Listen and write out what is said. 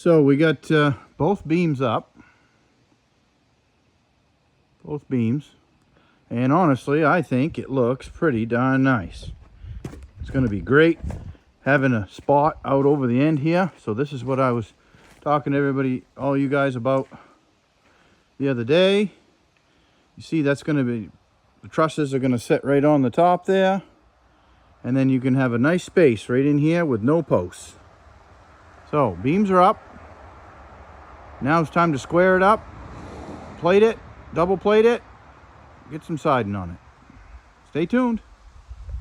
So we got both beams up. Both beams. And honestly, I think it looks pretty darn nice. It's going to be great having a spot out over the end here. So this is what I was talking to everybody, all you guys, about the other day. You see, that's going to be, the trusses are going to sit right on the top there. And then you can have a nice space right in here with no posts. So beams are up. Now it's time to square it up, plate it, double plate it, get some siding on it. Stay tuned.